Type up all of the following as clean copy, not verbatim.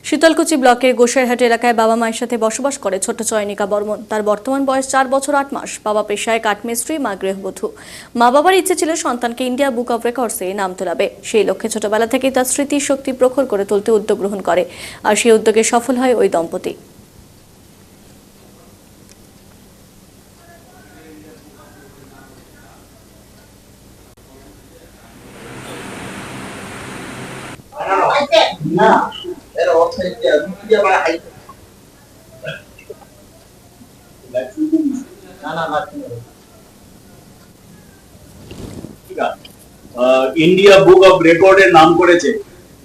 শীতলকুচি ব্লকের গোসাইরহাট এলাকায় বাবা মায়ের সাথে বসবাস করে ছোট্ট চয়নিকা বর্মন। তার বর্তমান বয়স 4 বছর 8 মাস। বাবা পেশায় কাঠমিস্ত্রি, মা গৃহবধূ। মা বাবার ইচ্ছে ছিল সন্তানকে ইন্ডিয়া বুক অব রেকর্ডসে নাম তোলাবে। সেই লক্ষ্যে ছোটবেলা থেকেই তার স্মৃতি শক্তি প্রখর করে তুলতে উদ্যোগ গ্রহণ করে, আর সেই উদ্যোগে সফল হয় ওই দম্পতি। না এর অর্থ এটা রুপিয়া বা হাই না না না ইন্ডিয়া বুক অফ রেকর্ডের নাম করেছে,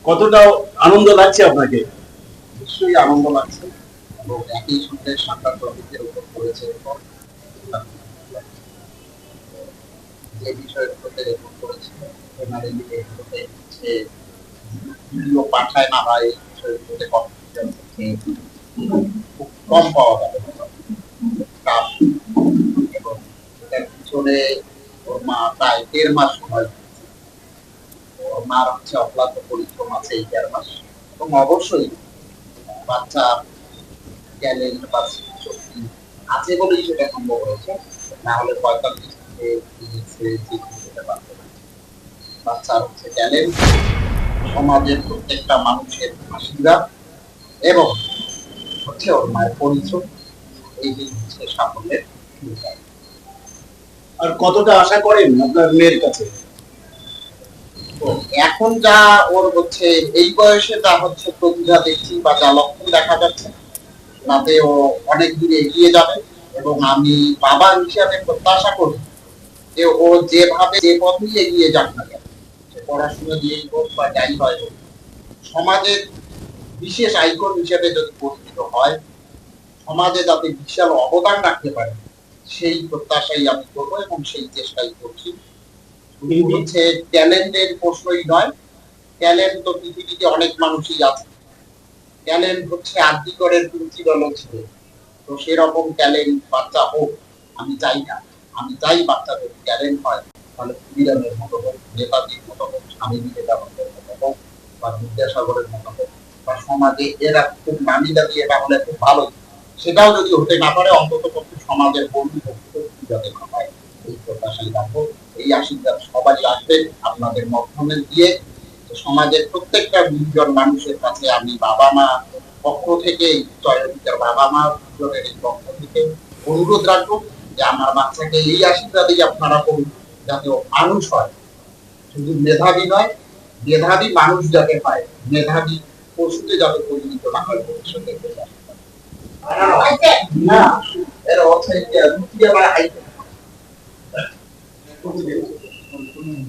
কতটা আনন্দ লাগছে আপনাকে? নিশ্চয়ই আনন্দ লাগছে এবং একই সঙ্গে সরকার প্রকৃতির উপর করেছে যে বিষয়ের উপর রেকর্ড করেছে ভিডিও পাঠায় না হয় এই বিষয়ের উপরে খুব কম পাওয়া যাবে এবং এটার পিছনে ওর মা প্রায় 1.5 মাস সময়, ওর মার হচ্ছে অক্লান্ত পরিশ্রম আছে এই 1.5 মাস। এবং অবশ্যই বাচ্চা ট্যালেন্ট বা শক্তি আছে বলেই সেটা সম্ভব হয়েছে, না হলে 45 থেকে 30 যেতে পারত না। বাচ্চার হচ্ছে ট্যালেন্ট, সমাজের প্রত্যেকটা মানুষের আশীর্বাদ এবং হচ্ছে ওর মায়ের পরিশ্রম, এই যে হচ্ছে সাফল্যের। আর কতটা আশা করেন আপনার মেয়ের কাছে? এখন যা ওর হচ্ছে এই বয়সে যা হচ্ছে প্রতিভা দেখছি বা যা লক্ষণ দেখা যাচ্ছে, তাতে ও অনেক দূরে এগিয়ে যাবে এবং আমি বাবা হিসাবে প্রত্যাশা করি যে ও যেভাবে যে পথেই এগিয়ে যাক না কেন, পড়াশোনা দিয়েই হোক বা যাই হয় হোক, সমাজের বিশেষ আইকন হিসেবে যদি পরিচিত হয়, সমাজে যাতে বিশাল অবদান রাখতে পারে, সেই প্রত্যাশাই আমি করবো এবং সেই চেষ্টাই করছি। হচ্ছে ট্যালেন্টের প্রশ্নই নয়, ট্যালেন্ট তো পৃথিবীতে অনেক মানুষই আছে, ট্যালেন্ট হচ্ছে আর্থিকরের প্রিন্সিপাল ছিল, তো সেরকম ট্যালেন্ট বাচ্চা হোক আমি চাই না। আমি চাই বাচ্চা যদি ট্যালেন্ট হয় তাহলে ক্ষুদিরামের মতো হোক, নেতাজির মতো হোক, স্বামী বিবেকানন্দের মতো হোক, বা বিদ্যাসাগরের মতো হোক, বা সমাজে এরা খুব নামি দাবি এটা হলে খুব ভালো। সেটাও যদি হতে না পারে, অন্তত পক্ষে সমাজের বন্ধু যাতে না হয়, এই প্রত্যাশাই রাখবো। এই আশীর্বাদ সবাই রাখবে আপনাদের মাধ্যমে দিয়ে। সমাজের প্রত্যেকটা দুজন মানুষের কাছে আমি বাবা মা পক্ষ থেকে, চয়নিকার বাবা মা দুজনের পক্ষ থেকে অনুরোধ রাখবো যে আমার বাচ্চাকে এই আশীর্বাদই আপনারা করুন, যাতে ও মানুষ হয়, শুধু মেধাবী নয়, মেধাবী মানুষ যাতে হয়, মেধাবী পশুতে যাতে পরিণত না হয় ভবিষ্যতে। না এর অর্থ এটা রুপিয়া বা হাই